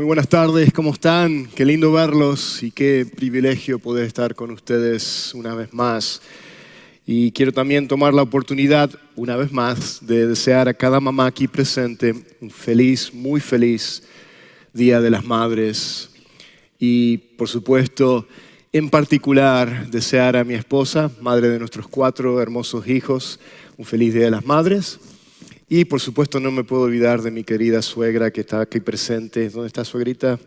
Muy buenas tardes, ¿cómo están? Qué lindo verlos y qué privilegio poder estar con ustedes una vez más. Y quiero también tomar la oportunidad, una vez más, de desear a cada mamá aquí presente un feliz, muy feliz Día de las Madres. Y, por supuesto, en particular, desear a mi esposa, madre de nuestros 4 hermosos hijos, un feliz Día de las Madres. Y, por supuesto, no me puedo olvidar de mi querida suegra que está aquí presente. ¿Dónde está, suegrita?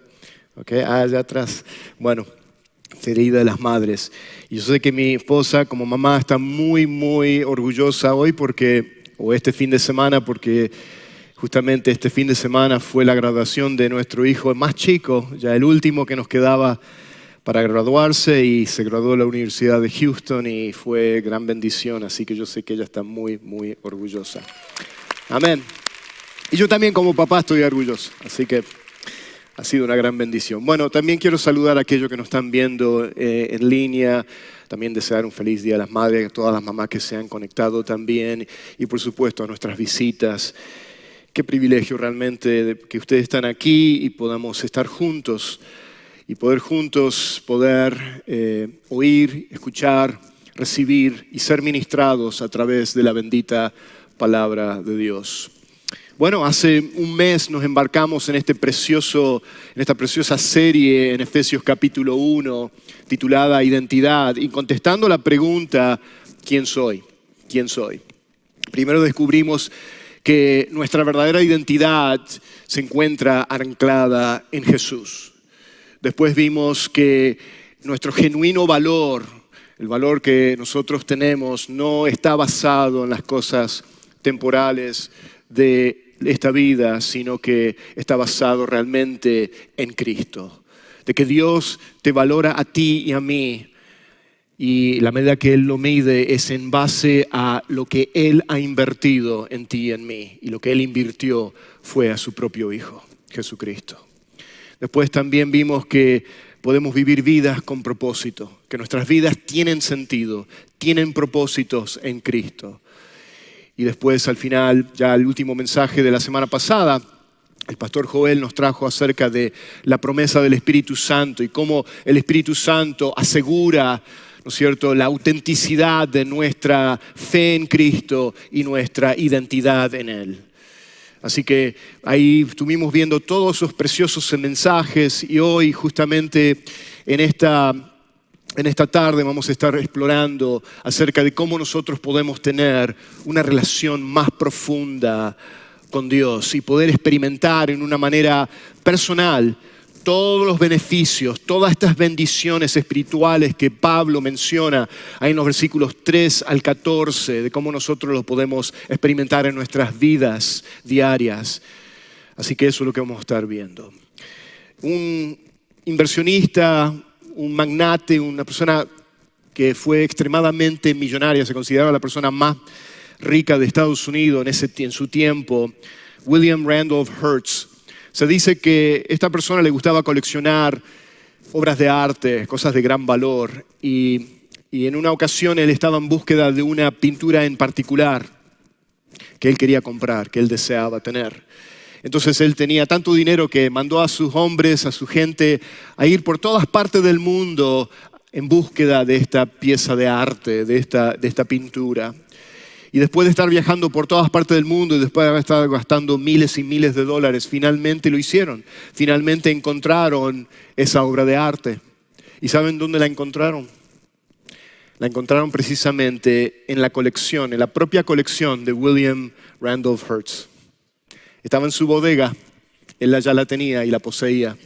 Okay. Allá atrás. Bueno, feliz Día de las Madres. Y yo sé que mi esposa, como mamá, está muy, muy orgullosa hoy este fin de semana, porque justamente este fin de semana fue la graduación de nuestro hijo más chico, ya el último que nos quedaba para graduarse, y se graduó de la Universidad de Houston y fue gran bendición. Así que yo sé que ella está muy, muy orgullosa. Amén. Y yo también como papá estoy orgulloso, así que ha sido una gran bendición. Bueno, también quiero saludar a aquellos que nos están viendo en línea, también desear un feliz Día de las Madres a todas las mamás que se han conectado también, y por supuesto a nuestras visitas. Qué privilegio realmente que ustedes están aquí y podamos estar juntos y poder juntos oír, escuchar, recibir y ser ministrados a través de la bendita palabra de Dios. Bueno, hace un mes nos embarcamos en esta preciosa serie en Efesios capítulo 1, titulada Identidad, y contestando la pregunta, ¿quién soy? ¿Quién soy? Primero descubrimos que nuestra verdadera identidad se encuentra anclada en Jesús. Después vimos que nuestro genuino valor, el valor que nosotros tenemos, no está basado en las cosas temporales de esta vida, sino que está basado realmente en Cristo. De que Dios te valora a ti y a mí, y la medida que Él lo mide es en base a lo que Él ha invertido en ti y en mí. Y lo que Él invirtió fue a su propio Hijo, Jesucristo. Después también vimos que podemos vivir vidas con propósito, que nuestras vidas tienen sentido, tienen propósitos en Cristo. Y después, al final, ya el último mensaje de la semana pasada, el pastor Joel nos trajo acerca de la promesa del Espíritu Santo y cómo el Espíritu Santo asegura, ¿no es cierto?, la autenticidad de nuestra fe en Cristo y nuestra identidad en Él. Así que ahí estuvimos viendo todos esos preciosos mensajes, y hoy justamente en esta tarde vamos a estar explorando acerca de cómo nosotros podemos tener una relación más profunda con Dios y poder experimentar en una manera personal todos los beneficios, todas estas bendiciones espirituales que Pablo menciona ahí en los versículos 3 al 14, de cómo nosotros los podemos experimentar en nuestras vidas diarias. Así que eso es lo que vamos a estar viendo. Un inversionista, un magnate, una persona que fue extremadamente millonaria, se consideraba la persona más rica de Estados Unidos en su tiempo, William Randolph Hearst. Se dice que a esta persona le gustaba coleccionar obras de arte, cosas de gran valor, y en una ocasión él estaba en búsqueda de una pintura en particular que él quería comprar, que él deseaba tener. Entonces él tenía tanto dinero que mandó a sus hombres, a su gente, a ir por todas partes del mundo en búsqueda de esta pieza de arte, de esta pintura. Y después de estar viajando por todas partes del mundo y después de haber estado gastando miles y miles de dólares, finalmente lo hicieron. Finalmente encontraron esa obra de arte. ¿Y saben dónde la encontraron? La encontraron precisamente en la propia colección de William Randolph Hearst. Estaba en su bodega, él ya la tenía y la poseía.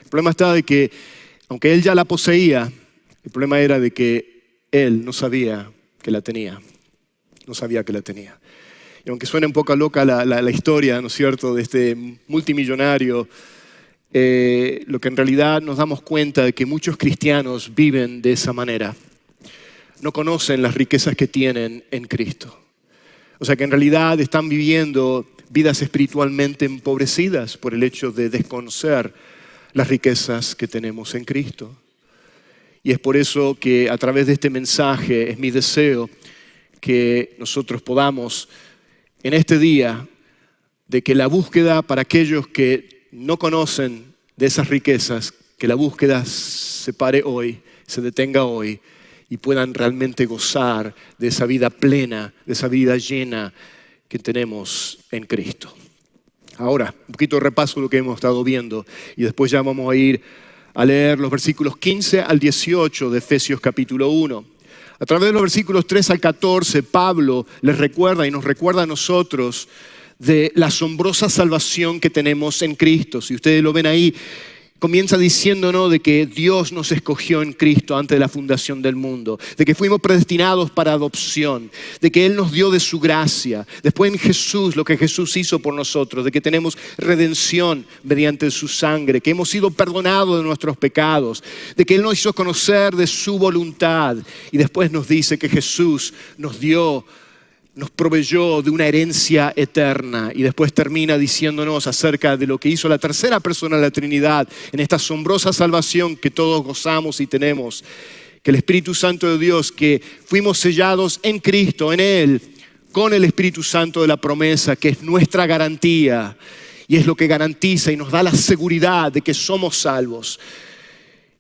El problema estaba de que, aunque él ya la poseía, el problema era de que él no sabía que la tenía. No sabía que la tenía. Y aunque suene un poco loca la historia, ¿no es cierto?, de este multimillonario, lo que en realidad nos damos cuenta de que muchos cristianos viven de esa manera. No conocen las riquezas que tienen en Cristo. O sea que en realidad están viviendo vidas espiritualmente empobrecidas por el hecho de desconocer las riquezas que tenemos en Cristo. Y es por eso que a través de este mensaje es mi deseo que nosotros podamos en este día de que la búsqueda para aquellos que no conocen de esas riquezas, que la búsqueda se pare hoy, se detenga hoy y puedan realmente gozar de esa vida plena, de esa vida llena que tenemos en Cristo. Ahora, un poquito de repaso de lo que hemos estado viendo y después ya vamos a ir a leer los versículos 15 al 18 de Efesios capítulo 1. A través de los versículos 3 al 14, Pablo les recuerda y nos recuerda a nosotros de la asombrosa salvación que tenemos en Cristo. Si ustedes lo ven ahí, comienza diciéndonos de que Dios nos escogió en Cristo antes de la fundación del mundo, de que fuimos predestinados para adopción, de que Él nos dio de su gracia, después en Jesús, lo que Jesús hizo por nosotros, de que tenemos redención mediante su sangre, que hemos sido perdonados de nuestros pecados, de que Él nos hizo conocer de su voluntad y después nos dice que Jesús nos proveyó de una herencia eterna y después termina diciéndonos acerca de lo que hizo la tercera persona de la Trinidad en esta asombrosa salvación que todos gozamos y tenemos, que el Espíritu Santo de Dios, que fuimos sellados en Cristo, en Él, con el Espíritu Santo de la promesa, que es nuestra garantía y es lo que garantiza y nos da la seguridad de que somos salvos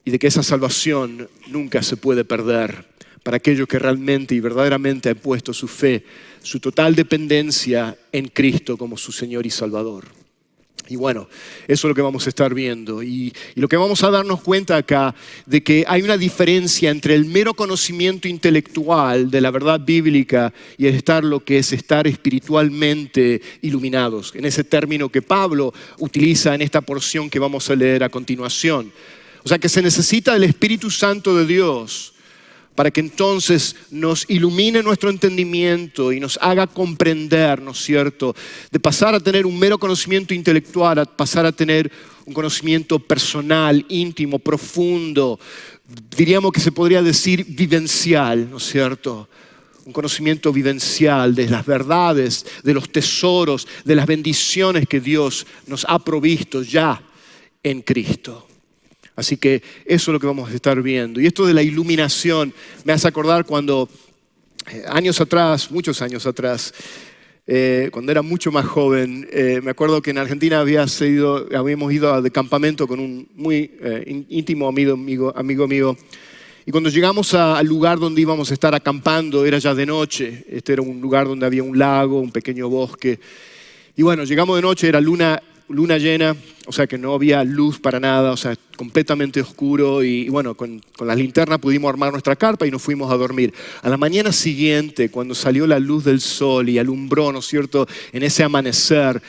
y de que esa salvación nunca se puede perder. Para aquellos que realmente y verdaderamente han puesto su fe, su total dependencia en Cristo como su Señor y Salvador. Y bueno, eso es lo que vamos a estar viendo. Y lo que vamos a darnos cuenta acá, de que hay una diferencia entre el mero conocimiento intelectual de la verdad bíblica y el estar lo que es estar espiritualmente iluminados. En ese término que Pablo utiliza en esta porción que vamos a leer a continuación. O sea que se necesita el Espíritu Santo de Dios para que entonces nos ilumine nuestro entendimiento y nos haga comprender, ¿no es cierto?, de pasar a tener un mero conocimiento intelectual a pasar a tener un conocimiento personal, íntimo, profundo, diríamos que se podría decir vivencial, ¿no es cierto?, un conocimiento vivencial de las verdades, de los tesoros, de las bendiciones que Dios nos ha provisto ya en Cristo. Así que eso es lo que vamos a estar viendo. Y esto de la iluminación me hace acordar cuando años atrás, muchos años atrás, cuando era mucho más joven, me acuerdo que en Argentina habíamos ido de campamento con un muy íntimo amigo mío. Y cuando llegamos al lugar donde íbamos a estar acampando, era ya de noche. Este era un lugar donde había un lago, un pequeño bosque. Y bueno, llegamos de noche, era luna llena, o sea que no había luz para nada, o sea, completamente oscuro y bueno, con la linterna pudimos armar nuestra carpa y nos fuimos a dormir. A la mañana siguiente, cuando salió la luz del sol y alumbró, ¿no es cierto?, en ese amanecer,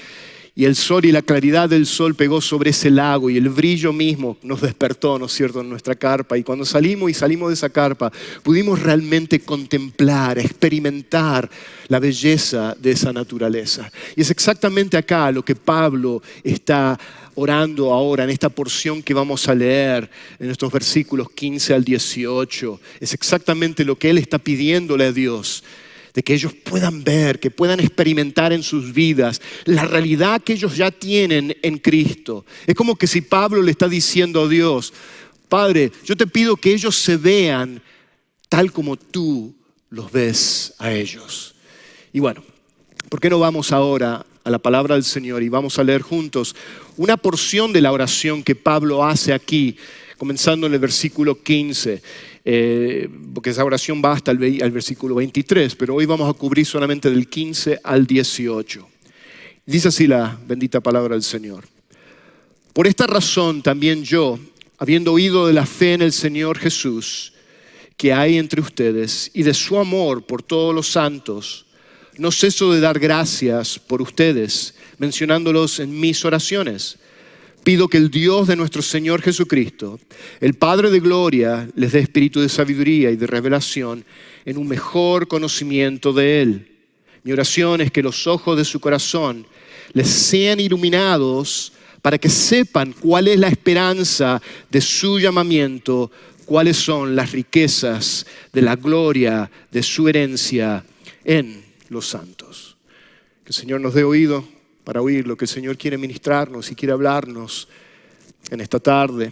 y el sol y la claridad del sol pegó sobre ese lago y el brillo mismo nos despertó, ¿no es cierto?, en nuestra carpa. Y cuando salimos de esa carpa, pudimos realmente contemplar, experimentar la belleza de esa naturaleza. Y es exactamente acá lo que Pablo está orando ahora en esta porción que vamos a leer en estos versículos 15 al 18. Es exactamente lo que él está pidiéndole a Dios, de que ellos puedan ver, que puedan experimentar en sus vidas la realidad que ellos ya tienen en Cristo. Es como que si Pablo le está diciendo a Dios, Padre, yo te pido que ellos se vean tal como tú los ves a ellos. Y bueno, ¿por qué no vamos ahora a la palabra del Señor y vamos a leer juntos una porción de la oración que Pablo hace aquí, comenzando en el versículo 15? Porque esa oración va hasta el versículo 23, pero hoy vamos a cubrir solamente del 15 al 18. Dice así la bendita palabra del Señor. Por esta razón también yo, habiendo oído de la fe en el Señor Jesús que hay entre ustedes y de su amor por todos los santos, no ceso de dar gracias por ustedes, mencionándolos en mis oraciones. Pido que el Dios de nuestro Señor Jesucristo, el Padre de gloria, les dé espíritu de sabiduría y de revelación en un mejor conocimiento de Él. Mi oración es que los ojos de su corazón les sean iluminados para que sepan cuál es la esperanza de su llamamiento, cuáles son las riquezas de la gloria de su herencia en los santos. Que el Señor nos dé oído para oír lo que el Señor quiere ministrarnos y quiere hablarnos en esta tarde.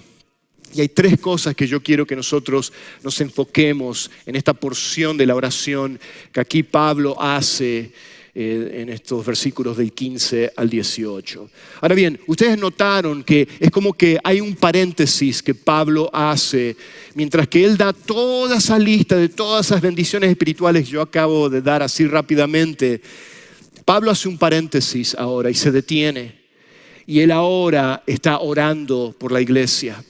Y hay tres cosas que yo quiero que nosotros nos enfoquemos en esta porción de la oración que aquí Pablo hace en estos versículos del 15 al 18. Ahora bien, ustedes notaron que es como que hay un paréntesis que Pablo hace, mientras que él da toda esa lista de todas esas bendiciones espirituales que yo acabo de dar así rápidamente. Pablo hace un paréntesis ahora y se detiene. Y él ahora está orando por la iglesia.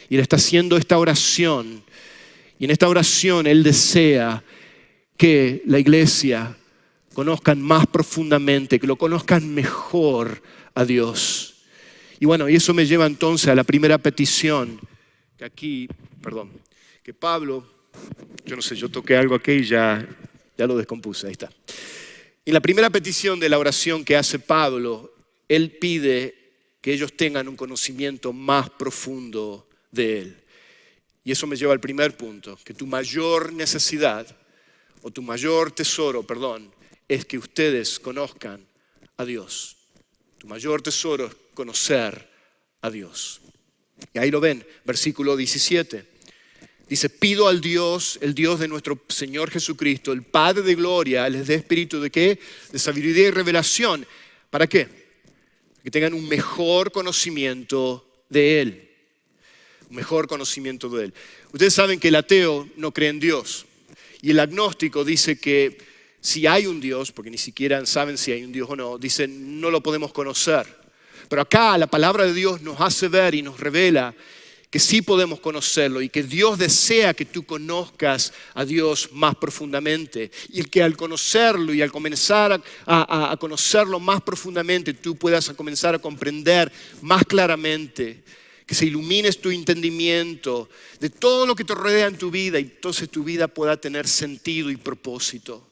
Y él está haciendo esta oración. Y en esta oración él desea que la iglesia conozcan más profundamente, que lo conozcan mejor a Dios. Y bueno, y eso me lleva entonces a la primera petición, que Pablo, yo no sé, yo toqué algo aquí y ya lo descompuse, ahí está. En la primera petición de la oración que hace Pablo, él pide que ellos tengan un conocimiento más profundo de él. Y eso me lleva al primer punto, que tu mayor necesidad, o tu mayor tesoro, es que ustedes conozcan a Dios. Tu mayor tesoro es conocer a Dios. Y ahí lo ven, versículo 17. Dice, pido al Dios, el Dios de nuestro Señor Jesucristo, el Padre de gloria, les dé espíritu de ¿qué? De sabiduría y revelación. ¿Para qué? Que tengan un mejor conocimiento de Él. Un mejor conocimiento de Él. Ustedes saben que el ateo no cree en Dios. Y el agnóstico dice que si hay un Dios, porque ni siquiera saben si hay un Dios o no, dicen no lo podemos conocer. Pero acá la palabra de Dios nos hace ver y nos revela que sí podemos conocerlo y que Dios desea que tú conozcas a Dios más profundamente. Y que al conocerlo y al comenzar a conocerlo más profundamente, tú puedas comenzar a comprender más claramente, que se ilumines tu entendimiento de todo lo que te rodea en tu vida y entonces tu vida pueda tener sentido y propósito.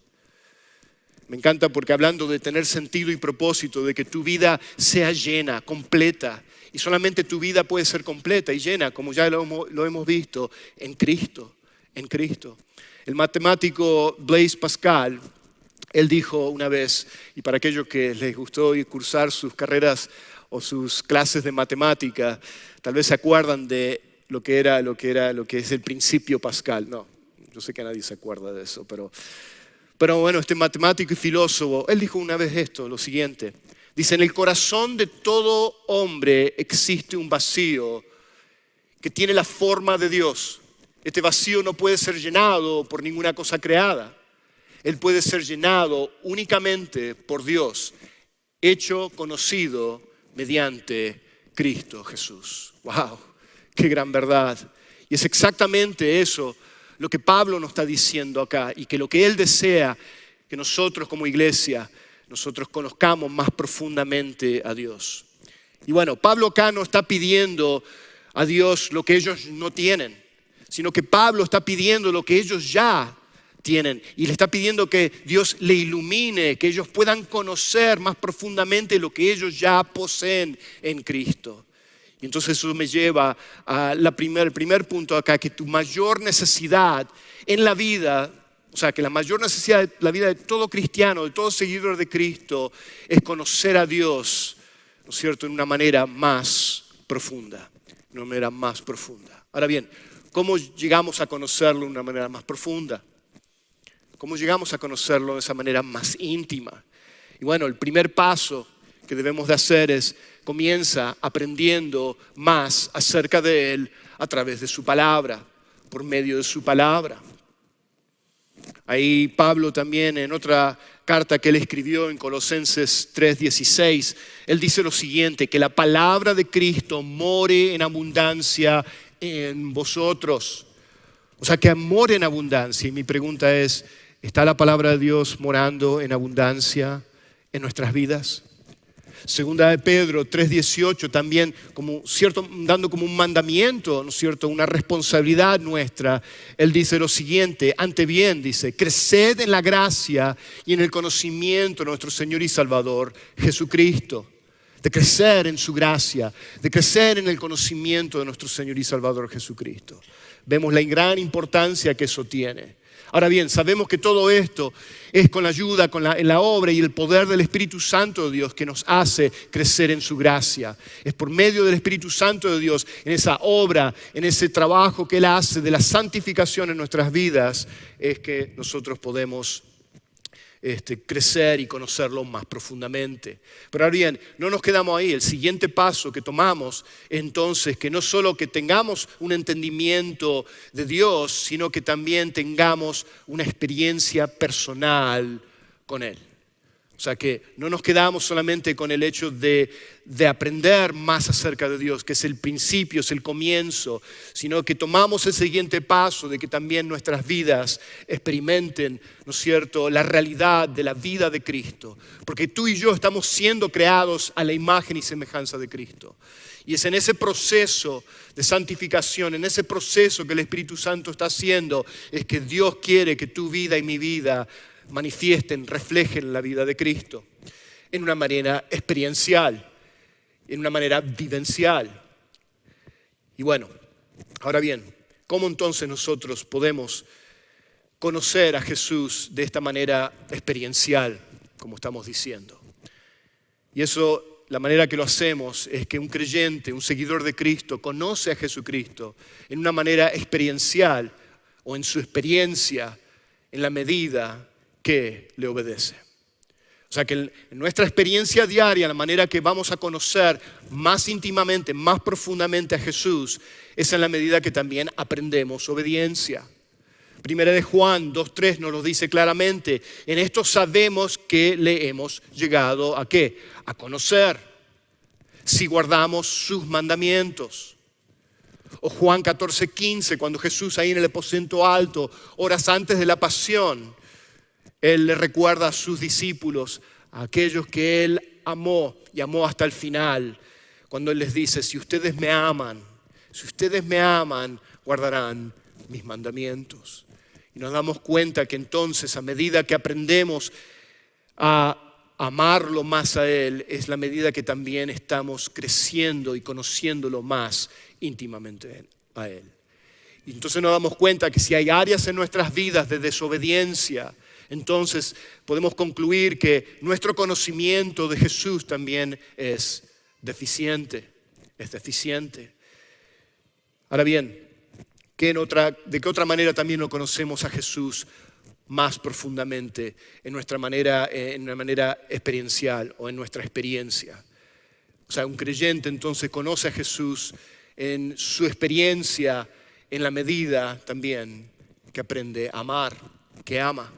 Me encanta porque hablando de tener sentido y propósito, de que tu vida sea llena, completa, y solamente tu vida puede ser completa y llena, como ya lo hemos visto, en Cristo, en Cristo. El matemático Blaise Pascal, él dijo una vez, y para aquellos que les gustó cursar sus carreras o sus clases de matemática, tal vez se acuerdan de lo que es el principio Pascal. No, yo sé que nadie se acuerda de eso, pero bueno, este matemático y filósofo, él dijo una vez esto, lo siguiente. Dice, en el corazón de todo hombre existe un vacío que tiene la forma de Dios. Este vacío no puede ser llenado por ninguna cosa creada. Él puede ser llenado únicamente por Dios, hecho conocido mediante Cristo Jesús. ¡Wow! ¡Qué gran verdad! Y es exactamente eso lo que Pablo nos está diciendo acá y que lo que él desea que nosotros como iglesia, nosotros conozcamos más profundamente a Dios. Y bueno, Pablo acá no está pidiendo a Dios lo que ellos no tienen, sino que Pablo está pidiendo lo que ellos ya tienen y le está pidiendo que Dios le ilumine, que ellos puedan conocer más profundamente lo que ellos ya poseen en Cristo. Y entonces eso me lleva a el primer punto acá, que tu mayor necesidad en la vida, o sea, que la mayor necesidad de la vida de todo cristiano, de todo seguidor de Cristo, es conocer a Dios, ¿no es cierto?, en una manera más profunda, de una manera más profunda. Ahora bien, ¿cómo llegamos a conocerlo de una manera más profunda? ¿Cómo llegamos a conocerlo de esa manera más íntima? Y bueno, el primer paso que debemos de hacer es comienza aprendiendo más acerca de Él a través de su palabra, por medio de su palabra. Ahí Pablo también en otra carta que él escribió en Colosenses 3:16, él dice lo siguiente, que la palabra de Cristo more en abundancia en vosotros. O sea, que amor en abundancia. Y mi pregunta es, ¿está la palabra de Dios morando en abundancia en nuestras vidas? Segunda de Pedro 3:18 también dando como un mandamiento, ¿no es cierto?, una responsabilidad nuestra. Él dice lo siguiente, ante bien dice, creced en la gracia y en el conocimiento de nuestro Señor y Salvador Jesucristo. De crecer en su gracia, de crecer en el conocimiento de nuestro Señor y Salvador Jesucristo. Vemos la gran importancia que eso tiene. Ahora bien, sabemos que todo esto es con la ayuda, en la obra y el poder del Espíritu Santo de Dios que nos hace crecer en su gracia. Es por medio del Espíritu Santo de Dios, en esa obra, en ese trabajo que Él hace de la santificación en nuestras vidas, es que nosotros podemos crecer y conocerlo más profundamente. Pero ahora bien, no nos quedamos ahí. El siguiente paso que tomamos es entonces que no solo que tengamos un entendimiento de Dios, sino que también tengamos una experiencia personal con Él. O sea que no nos quedamos solamente con el hecho de aprender más acerca de Dios, que es el principio, es el comienzo, sino que tomamos el siguiente paso de que también nuestras vidas experimenten, ¿no es cierto?, la realidad de la vida de Cristo. Porque tú y yo estamos siendo creados a la imagen y semejanza de Cristo. Y es en ese proceso de santificación, en ese proceso que el Espíritu Santo está haciendo, es que Dios quiere que tu vida y mi vida manifiesten, reflejen la vida de Cristo en una manera experiencial, en una manera vivencial. Y bueno, ahora bien, ¿cómo entonces nosotros podemos conocer a Jesús de esta manera experiencial, como estamos diciendo? Y eso, la manera que lo hacemos es que un creyente, un seguidor de Cristo, conoce a Jesucristo en una manera experiencial o en su experiencia en la medida que le obedece. O sea que en nuestra experiencia diaria, la manera que vamos a conocer más íntimamente, más profundamente a Jesús, es en la medida que también aprendemos obediencia. Primera de Juan 2:3 nos lo dice claramente. En esto sabemos que le hemos llegado ¿a qué? A conocer, si guardamos sus mandamientos. O Juan 14:15, cuando Jesús ahí en el aposento alto, horas antes de la pasión, Él le recuerda a sus discípulos, a aquellos que Él amó y amó hasta el final, cuando Él les dice, si ustedes me aman, guardarán mis mandamientos. Y nos damos cuenta que entonces, a medida que aprendemos a amarlo más a Él, es la medida que también estamos creciendo y conociéndolo más íntimamente a Él. Y entonces nos damos cuenta que si hay áreas en nuestras vidas de desobediencia, entonces podemos concluir que nuestro conocimiento de Jesús también es deficiente. Ahora bien, ¿de qué otra manera también lo conocemos a Jesús más profundamente en una manera experiencial o en nuestra experiencia? O sea, un creyente entonces conoce a Jesús en su experiencia en la medida también que aprende a amar, que ama.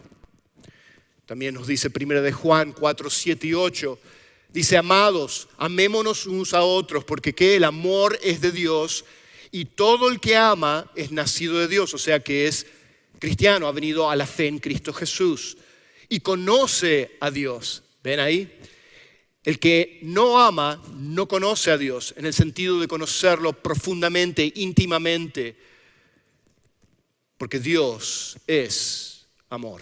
También nos dice 1 de Juan 4, 7 y 8. Dice, amados, amémonos unos a otros, porque ¿qué? El amor es de Dios y todo el que ama es nacido de Dios. O sea que es cristiano, ha venido a la fe en Cristo Jesús y conoce a Dios. ¿Ven ahí? El que no ama no conoce a Dios en el sentido de conocerlo profundamente, íntimamente, porque Dios es amor.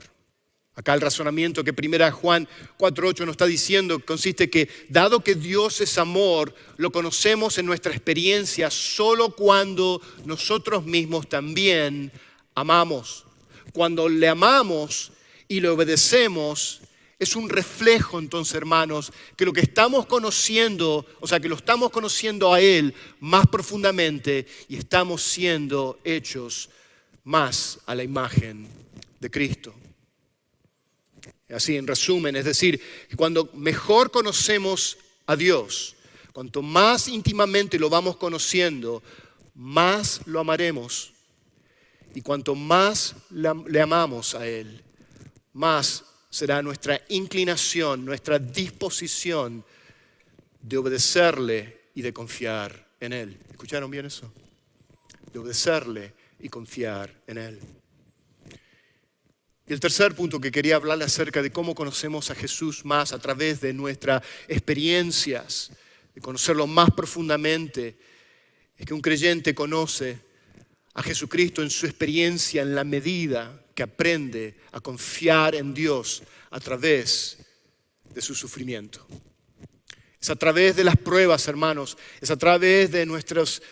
Acá el razonamiento que 1 Juan 4:8 nos está diciendo consiste que dado que Dios es amor, lo conocemos en nuestra experiencia solo cuando nosotros mismos también amamos. Cuando le amamos y le obedecemos, es un reflejo entonces, hermanos, que lo que estamos conociendo, o sea, que lo estamos conociendo a Él más profundamente y estamos siendo hechos más a la imagen de Cristo. Así, en resumen, es decir, que cuando mejor conocemos a Dios, cuanto más íntimamente lo vamos conociendo, más lo amaremos. Y cuanto más le amamos a Él, más será nuestra inclinación, nuestra disposición de obedecerle y de confiar en Él. ¿Escucharon bien eso? De obedecerle y confiar en Él. Y el tercer punto que quería hablarle acerca de cómo conocemos a Jesús más a través de nuestras experiencias, de conocerlo más profundamente, es que un creyente conoce a Jesucristo en su experiencia en la medida que aprende a confiar en Dios a través de su sufrimiento. Es a través de las pruebas, hermanos, es a través de nuestros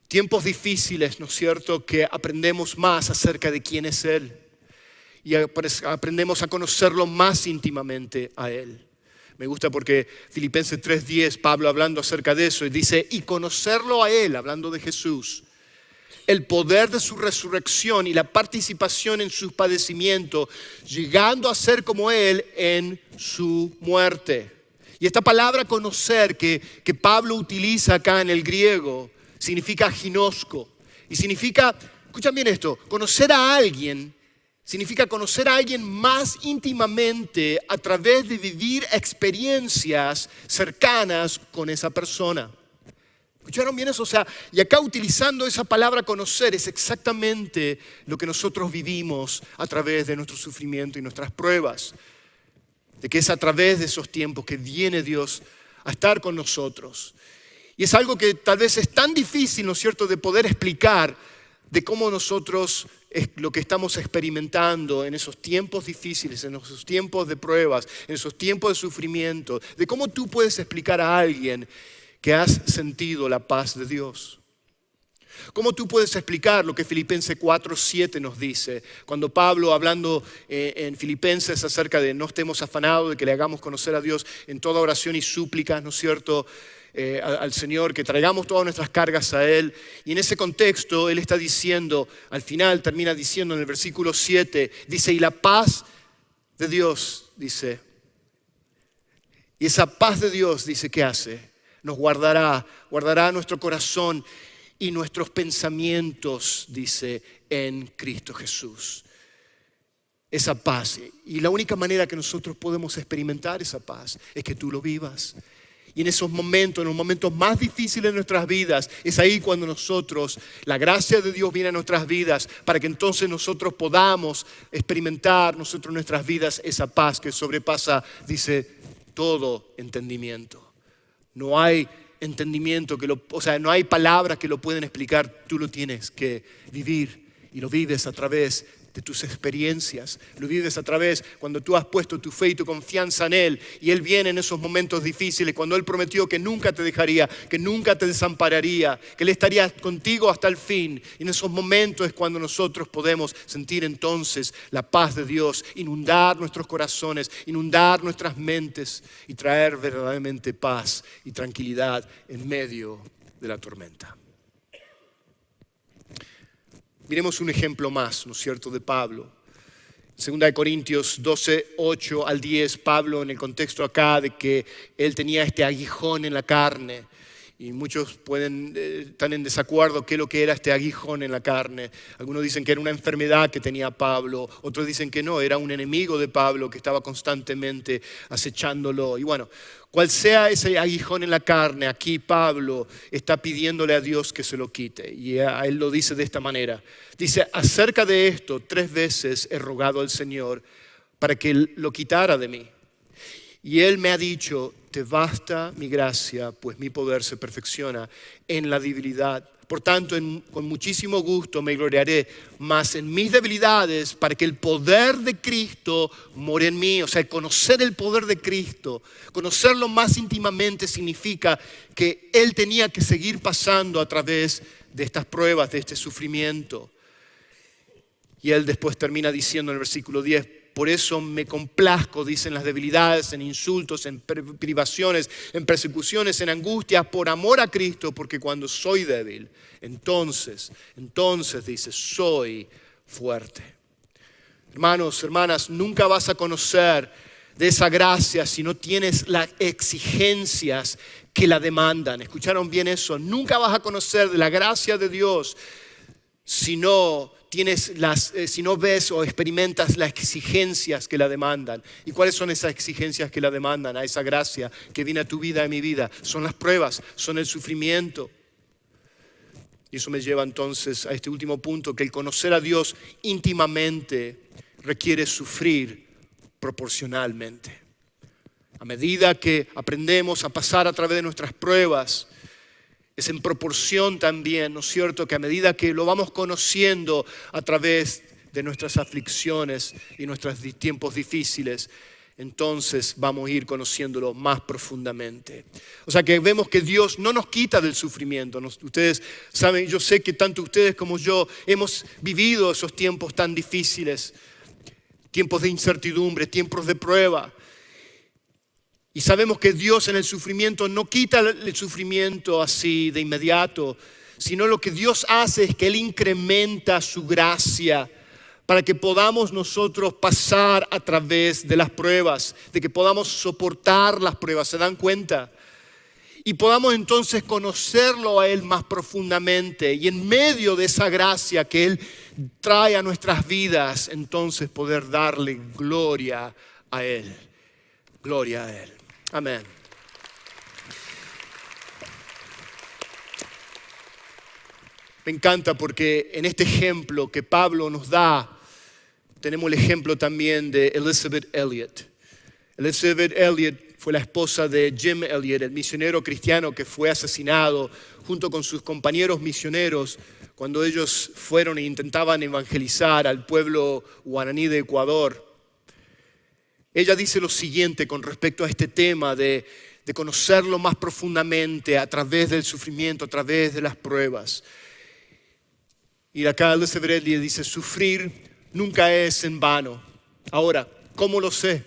tiempos difíciles, ¿no es cierto?, que aprendemos más acerca de quién es Él. Y aprendemos a conocerlo más íntimamente a Él. Me gusta porque Filipenses 3:10, Pablo hablando acerca de eso, y dice, y conocerlo a Él, hablando de Jesús, el poder de su resurrección y la participación en su padecimiento, llegando a ser como Él en su muerte. Y esta palabra conocer que Pablo utiliza acá en el griego significa ginosco. Y significa, escuchen bien esto, conocer a alguien significa conocer a alguien más íntimamente a través de vivir experiencias cercanas con esa persona. ¿Escucharon bien eso? O sea, y acá utilizando esa palabra conocer es exactamente lo que nosotros vivimos a través de nuestro sufrimiento y nuestras pruebas. De que es a través de esos tiempos que viene Dios a estar con nosotros. Y es algo que tal vez es tan difícil, ¿no es cierto?, de poder explicar de cómo nosotros lo que estamos experimentando en esos tiempos difíciles, en esos tiempos de pruebas, en esos tiempos de sufrimiento, de cómo tú puedes explicar a alguien que has sentido la paz de Dios. ¿Cómo tú puedes explicar lo que Filipenses 4:7 nos dice? Cuando Pablo, hablando en Filipenses acerca de no estemos afanados, de que le hagamos conocer a Dios en toda oración y súplicas, ¿no es cierto?, al Señor, que traigamos todas nuestras cargas a Él. Y en ese contexto, Él está diciendo, al final termina diciendo en el versículo 7, dice, y la paz de Dios, dice, y esa paz de Dios, dice, ¿qué hace? Nos guardará nuestro corazón y nuestros pensamientos, dice, en Cristo Jesús. Esa paz. Y la única manera que nosotros podemos experimentar esa paz es que tú lo vivas. Y en esos momentos, en los momentos más difíciles de nuestras vidas, es ahí cuando nosotros, la gracia de Dios viene a nuestras vidas para que entonces nosotros podamos experimentar nosotros en nuestras vidas esa paz que sobrepasa, dice, todo entendimiento. No hay entendimiento, no hay palabras que lo pueden explicar, tú lo tienes que vivir y lo vives a través de tus experiencias, lo vives a través cuando tú has puesto tu fe y tu confianza en Él y Él viene en esos momentos difíciles, cuando Él prometió que nunca te dejaría, que nunca te desampararía, que Él estaría contigo hasta el fin. Y en esos momentos es cuando nosotros podemos sentir entonces la paz de Dios, inundar nuestros corazones, inundar nuestras mentes y traer verdaderamente paz y tranquilidad en medio de la tormenta. Miremos un ejemplo más, ¿no es cierto?, de Pablo. 2 Corintios 12:8-10, Pablo en el contexto acá de que él tenía este aguijón en la carne. Y muchos están en desacuerdo qué es lo que era este aguijón en la carne. Algunos dicen que era una enfermedad que tenía Pablo. Otros dicen que no, era un enemigo de Pablo que estaba constantemente acechándolo. Y bueno, cual sea ese aguijón en la carne, aquí Pablo está pidiéndole a Dios que se lo quite. Y a él lo dice de esta manera. Dice, acerca de esto 3 veces he rogado al Señor para que Él lo quitara de mí. Y Él me ha dicho, te basta mi gracia, pues mi poder se perfecciona en la debilidad. Por tanto, con muchísimo gusto me gloriaré más en mis debilidades para que el poder de Cristo more en mí. O sea, conocer el poder de Cristo, conocerlo más íntimamente significa que Él tenía que seguir pasando a través de estas pruebas, de este sufrimiento. Y Él después termina diciendo en el versículo 10, por eso me complazco, dicen, las debilidades, en insultos, en privaciones, en persecuciones, en angustias, por amor a Cristo, porque cuando soy débil, entonces, dice, soy fuerte. Hermanos, hermanas, nunca vas a conocer de esa gracia si no tienes las exigencias que la demandan. ¿Escucharon bien eso? Nunca vas a conocer de la gracia de Dios si no ves o experimentas las exigencias que la demandan. ¿Y cuáles son esas exigencias que la demandan a esa gracia que viene a tu vida, a mi vida? Son las pruebas, son el sufrimiento. Y eso me lleva entonces a este último punto, que el conocer a Dios íntimamente requiere sufrir proporcionalmente. A medida que aprendemos a pasar a través de nuestras pruebas, es en proporción también, ¿no es cierto?, que a medida que lo vamos conociendo a través de nuestras aflicciones y nuestros tiempos difíciles, entonces vamos a ir conociéndolo más profundamente. O sea que vemos que Dios no nos quita del sufrimiento. Ustedes saben, yo sé que tanto ustedes como yo hemos vivido esos tiempos tan difíciles, tiempos de incertidumbre, tiempos de prueba. Y sabemos que Dios en el sufrimiento no quita el sufrimiento así de inmediato, sino lo que Dios hace es que Él incrementa su gracia para que podamos nosotros pasar a través de las pruebas, de que podamos soportar las pruebas, ¿se dan cuenta? Y podamos entonces conocerlo a Él más profundamente y en medio de esa gracia que Él trae a nuestras vidas, entonces poder darle gloria a Él. Gloria a Él. Amén. Me encanta porque en este ejemplo que Pablo nos da, tenemos el ejemplo también de Elisabeth Elliot. Elisabeth Elliot fue la esposa de Jim Elliot, el misionero cristiano que fue asesinado junto con sus compañeros misioneros cuando ellos fueron e intentaban evangelizar al pueblo guaraní de Ecuador. Ella dice lo siguiente con respecto a este tema de conocerlo más profundamente a través del sufrimiento, a través de las pruebas. Y acá Elisabeth Elliot dice, sufrir nunca es en vano. Ahora, ¿cómo lo sé?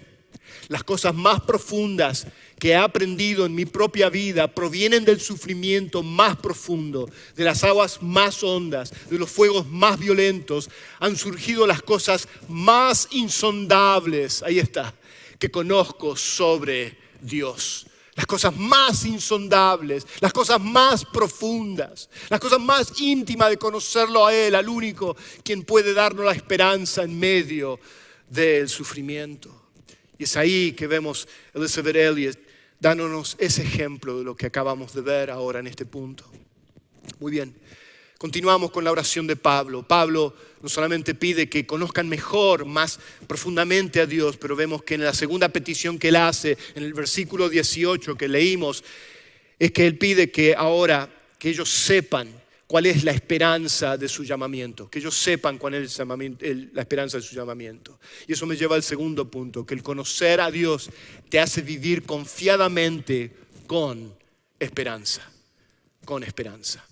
Las cosas más profundas que he aprendido en mi propia vida provienen del sufrimiento más profundo, de las aguas más hondas, de los fuegos más violentos. Han surgido las cosas más insondables, ahí está, que conozco sobre Dios. Las cosas más insondables, las cosas más profundas, las cosas más íntimas de conocerlo a Él, al único quien puede darnos la esperanza en medio del sufrimiento. Y es ahí que vemos a Elisabeth Elliot dándonos ese ejemplo de lo que acabamos de ver ahora en este punto. Muy bien, continuamos con la oración de Pablo. Pablo no solamente pide que conozcan mejor, más profundamente a Dios, pero vemos que en la segunda petición que él hace, en el versículo 18 que leímos, es que él pide que ahora que ellos sepan cuál es la esperanza de su llamamiento, que ellos sepan cuál es la esperanza de su llamamiento. Y eso me lleva al segundo punto, que el conocer a Dios te hace vivir confiadamente con esperanza, con esperanza.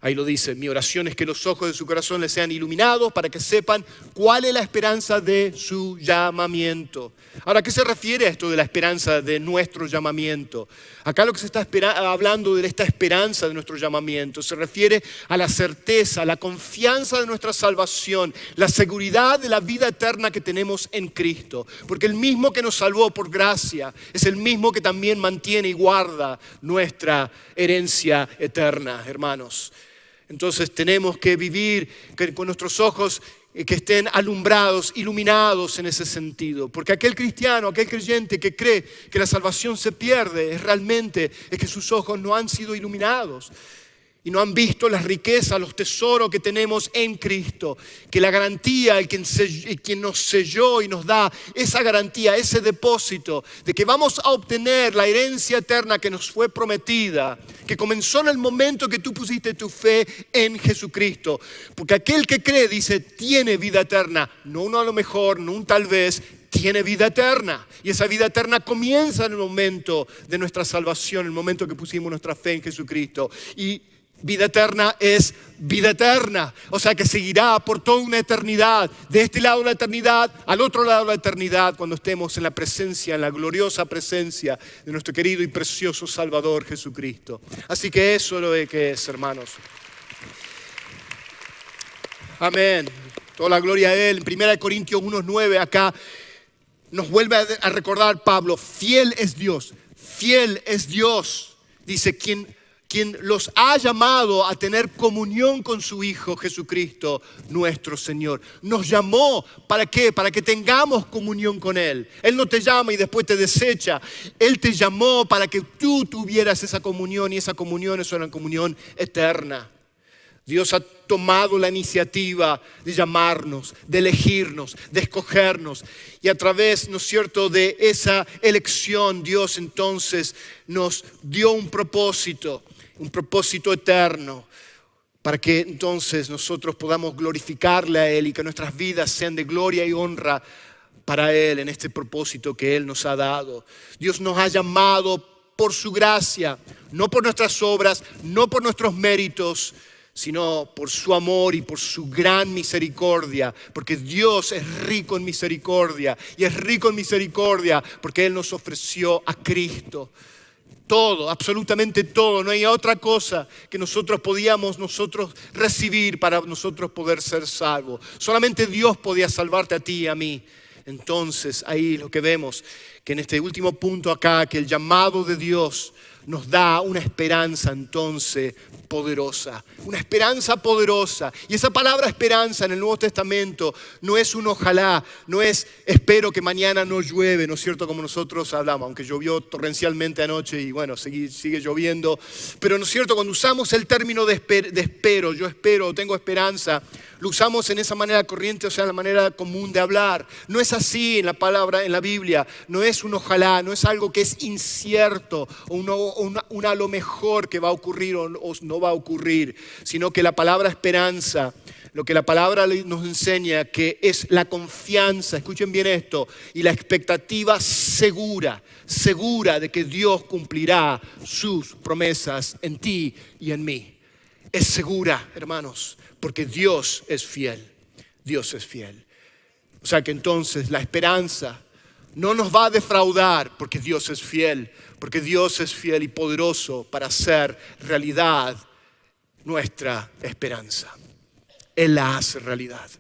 Ahí lo dice, mi oración es que los ojos de su corazón les sean iluminados para que sepan cuál es la esperanza de su llamamiento. Ahora, ¿a qué se refiere esto de la esperanza de nuestro llamamiento? Acá lo que se está hablando de esta esperanza de nuestro llamamiento se refiere a la certeza, a la confianza de nuestra salvación, la seguridad de la vida eterna que tenemos en Cristo. Porque el mismo que nos salvó por gracia es el mismo que también mantiene y guarda nuestra herencia eterna, hermanos. Entonces tenemos que vivir con nuestros ojos que estén alumbrados, iluminados en ese sentido. Porque aquel cristiano, aquel creyente que cree que la salvación se pierde, es que sus ojos no han sido iluminados. Y no han visto las riquezas, los tesoros que tenemos en Cristo. Que la garantía, el quien nos selló y nos da esa garantía, ese depósito de que vamos a obtener la herencia eterna que nos fue prometida, que comenzó en el momento que tú pusiste tu fe en Jesucristo. Porque aquel que cree, dice, tiene vida eterna. No uno a lo mejor, no un tal vez, tiene vida eterna. Y esa vida eterna comienza en el momento de nuestra salvación, en el momento que pusimos nuestra fe en Jesucristo. Y vida eterna es vida eterna, o sea que seguirá por toda una eternidad, de este lado de la eternidad al otro lado de la eternidad, cuando estemos en la presencia, en la gloriosa presencia de nuestro querido y precioso Salvador Jesucristo. Así que eso es lo que es, hermanos. Amén. Toda la gloria a Él. En 1 Corintios 1:9 acá nos vuelve a recordar Pablo, fiel es Dios, fiel es Dios. Dice, quien los ha llamado a tener comunión con su Hijo Jesucristo, nuestro Señor. Nos llamó, ¿para qué? Para que tengamos comunión con Él. Él no te llama y después te desecha. Él te llamó para que tú tuvieras esa comunión, y esa comunión es una comunión eterna. Dios ha tomado la iniciativa de llamarnos, de elegirnos, de escogernos. Y a través, ¿no es cierto?, de esa elección, Dios entonces nos dio un propósito eterno, para que entonces nosotros podamos glorificarle a Él y que nuestras vidas sean de gloria y honra para Él en este propósito que Él nos ha dado. Dios nos ha llamado por su gracia, no por nuestras obras, no por nuestros méritos, sino por su amor y por su gran misericordia, porque Dios es rico en misericordia, y es rico en misericordia porque Él nos ofreció a Cristo. Todo, absolutamente todo. No hay otra cosa que nosotros podíamos recibir para nosotros poder ser salvos. Solamente Dios podía salvarte a ti y a mí. Entonces ahí lo que vemos, que en este último punto acá, que el llamado de Dios nos da una esperanza entonces poderosa, una esperanza poderosa. Y esa palabra esperanza en el Nuevo Testamento no es un ojalá, no es espero que mañana no llueve, ¿no es cierto? Como nosotros hablamos, aunque llovió torrencialmente anoche y bueno, sigue lloviendo. Pero ¿no es cierto? Cuando usamos el término de espero, yo espero, tengo esperanza, lo usamos en esa manera corriente, o sea, la manera común de hablar. No es así en la palabra, en la Biblia. No es un ojalá, no es algo que es incierto o un a lo mejor que va a ocurrir o no va a ocurrir, sino que la palabra esperanza, lo que la palabra nos enseña, que es la confianza, escuchen bien esto, y la expectativa segura de que Dios cumplirá sus promesas en ti y en mí. Es segura, hermanos, porque Dios es fiel. Dios es fiel. O sea que entonces la esperanza no nos va a defraudar porque Dios es fiel. Porque Dios es fiel y poderoso para hacer realidad nuestra esperanza. Él la hace realidad.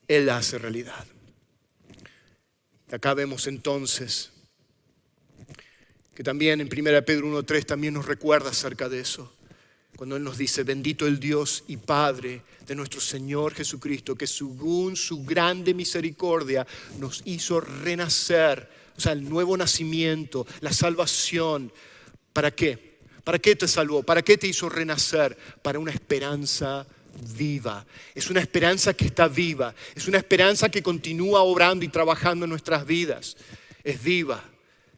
Él la hace realidad. Acá vemos entonces que también en 1 Pedro 1:3 también nos recuerda acerca de eso. Cuando Él nos dice, bendito el Dios y Padre de nuestro Señor Jesucristo, que según su grande misericordia nos hizo renacer, o sea, el nuevo nacimiento, la salvación. ¿Para qué? ¿Para qué te salvó? ¿Para qué te hizo renacer? Para una esperanza viva. Es una esperanza que está viva. Es una esperanza que continúa obrando y trabajando en nuestras vidas. Es viva,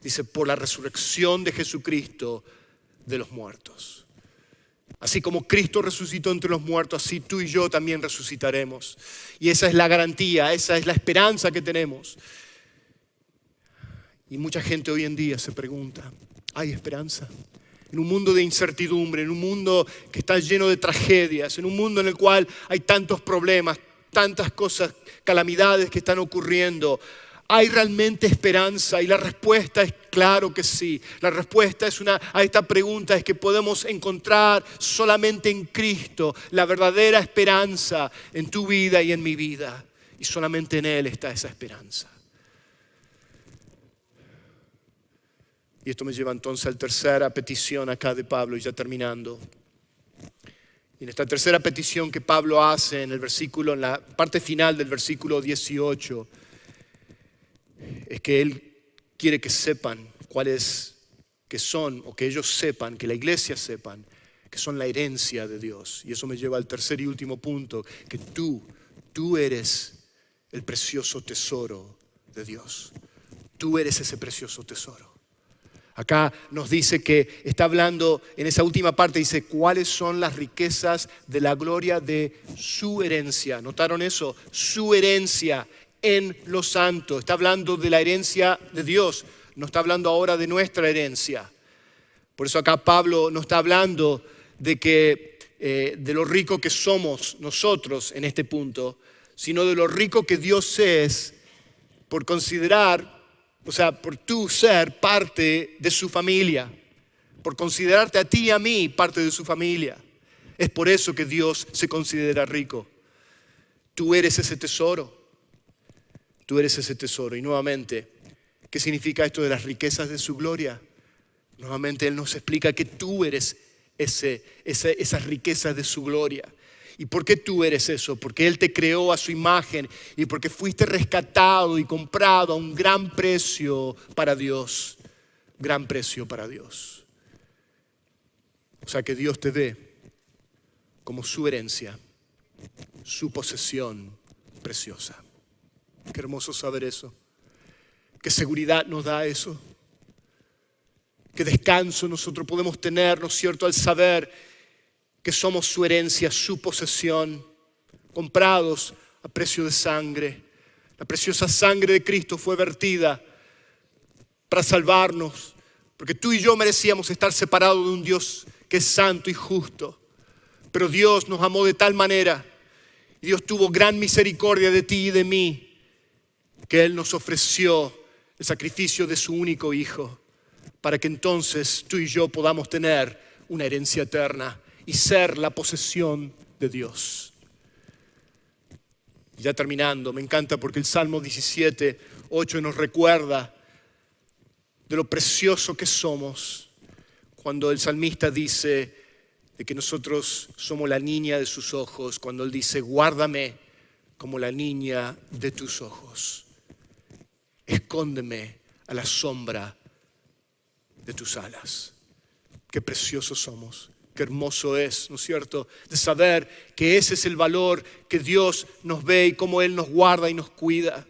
dice, por la resurrección de Jesucristo de los muertos. Así como Cristo resucitó entre los muertos, así tú y yo también resucitaremos. Y esa es la garantía, esa es la esperanza que tenemos. Y mucha gente hoy en día se pregunta, ¿hay esperanza? En un mundo de incertidumbre, en un mundo que está lleno de tragedias, en un mundo en el cual hay tantos problemas, tantas cosas, calamidades que están ocurriendo, ¿hay realmente esperanza? Y la respuesta es claro que sí. La respuesta a esta pregunta es que podemos encontrar solamente en Cristo la verdadera esperanza en tu vida y en mi vida. Y solamente en Él está esa esperanza. Y esto me lleva entonces a la tercera petición acá de Pablo, y ya terminando. Y en esta tercera petición que Pablo hace en la parte final del versículo 18, es que Él quiere que sepan que ellos sepan, que la iglesia sepan, que son la herencia de Dios. Y eso me lleva al tercer y último punto, que tú eres el precioso tesoro de Dios. Tú eres ese precioso tesoro. Acá nos dice que está hablando, en esa última parte dice, ¿cuáles son las riquezas de la gloria de su herencia? ¿Notaron eso? Su herencia en los santos. Está hablando de la herencia de Dios. No está hablando ahora de nuestra herencia. Por eso acá Pablo no está hablando de lo rico que somos nosotros en este punto, sino de lo rico que Dios es por considerar, o sea, por tú ser parte de su familia, por considerarte a ti y a mí parte de su familia. Es por eso que Dios se considera rico. Tú eres ese tesoro. Tú eres ese tesoro. Y nuevamente, ¿qué significa esto de las riquezas de su gloria? Nuevamente Él nos explica que tú eres esas riquezas de su gloria. ¿Y por qué tú eres eso? Porque Él te creó a su imagen y porque fuiste rescatado y comprado a un gran precio para Dios. Gran precio para Dios. O sea que Dios te ve como su herencia, su posesión preciosa. Qué hermoso saber eso. Qué seguridad nos da eso. Qué descanso nosotros podemos tener, ¿no es cierto?, al saber que somos su herencia, su posesión, comprados a precio de sangre. La preciosa sangre de Cristo fue vertida para salvarnos, porque tú y yo merecíamos estar separados de un Dios que es santo y justo. Pero Dios nos amó de tal manera, y Dios tuvo gran misericordia de ti y de mí, que Él nos ofreció el sacrificio de su único Hijo para que entonces tú y yo podamos tener una herencia eterna y ser la posesión de Dios. Ya terminando, me encanta porque el Salmo 17:8 nos recuerda de lo precioso que somos cuando el salmista dice de que nosotros somos la niña de sus ojos, cuando él dice, guárdame como la niña de tus ojos. Escóndeme a la sombra de tus alas. Qué preciosos somos, qué hermoso es, ¿no es cierto?, de saber que ese es el valor que Dios nos ve y cómo Él nos guarda y nos cuida.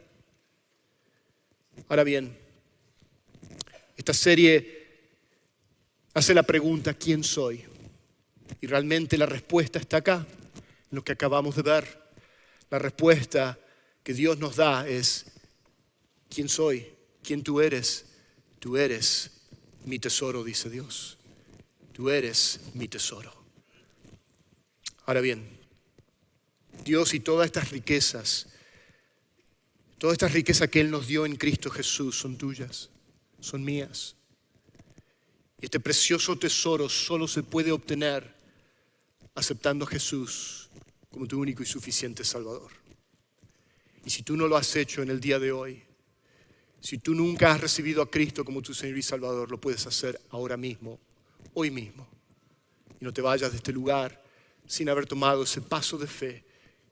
Ahora bien, esta serie hace la pregunta, ¿quién soy? Y realmente la respuesta está acá, en lo que acabamos de ver. La respuesta que Dios nos da es, ¿quién soy? ¿Quién tú eres? Tú eres mi tesoro, dice Dios. Tú eres mi tesoro. Ahora bien, Dios y todas estas riquezas que Él nos dio en Cristo Jesús son tuyas, son mías. Y este precioso tesoro solo se puede obtener aceptando a Jesús como tu único y suficiente Salvador. Y si tú no lo has hecho en el día de hoy, si tú nunca has recibido a Cristo como tu Señor y Salvador, lo puedes hacer ahora mismo, hoy mismo. Y no te vayas de este lugar sin haber tomado ese paso de fe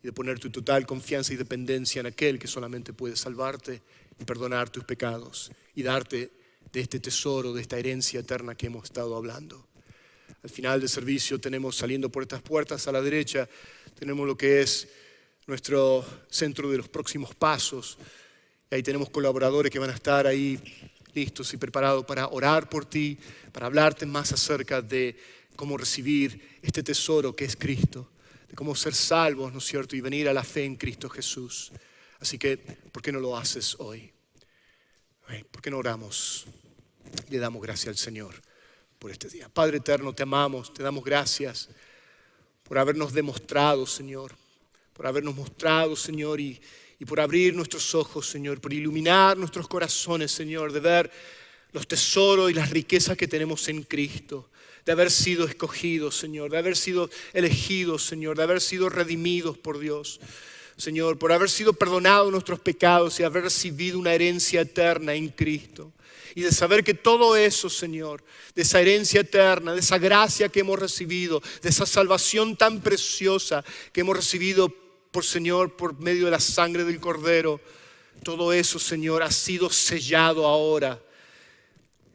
y de poner tu total confianza y dependencia en aquel que solamente puede salvarte y perdonar tus pecados y darte de este tesoro, de esta herencia eterna que hemos estado hablando. Al final del servicio tenemos, saliendo por estas puertas a la derecha, tenemos lo que es nuestro centro de los próximos pasos. Y ahí tenemos colaboradores que van a estar ahí listos y preparados para orar por ti, para hablarte más acerca de cómo recibir este tesoro que es Cristo, de cómo ser salvos, ¿no es cierto?, y venir a la fe en Cristo Jesús. Así que, ¿por qué no lo haces hoy? ¿Por qué no oramos y le damos gracias al Señor por este día? Padre eterno, te amamos, te damos gracias por habernos demostrado, Señor, por habernos mostrado, Señor, y por abrir nuestros ojos, Señor, por iluminar nuestros corazones, Señor, de ver los tesoros y las riquezas que tenemos en Cristo, de haber sido escogidos, Señor, de haber sido elegidos, Señor, de haber sido redimidos por Dios, Señor, por haber sido perdonados nuestros pecados y haber recibido una herencia eterna en Cristo. Y de saber que todo eso, Señor, de esa herencia eterna, de esa gracia que hemos recibido, de esa salvación tan preciosa que hemos recibido Señor, por medio de la sangre del Cordero, todo eso, Señor, ha sido sellado ahora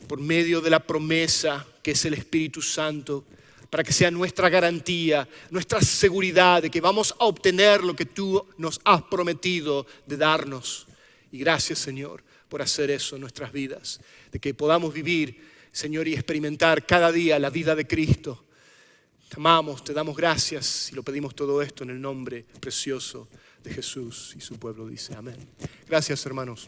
por medio de la promesa que es el Espíritu Santo, para que sea nuestra garantía, nuestra seguridad de que vamos a obtener lo que tú nos has prometido de darnos. Y gracias, Señor, por hacer eso en nuestras vidas, de que podamos vivir, Señor, y experimentar cada día la vida de Cristo. Te amamos, te damos gracias y lo pedimos todo esto en el nombre precioso de Jesús. Y su pueblo dice amén. Gracias, hermanos.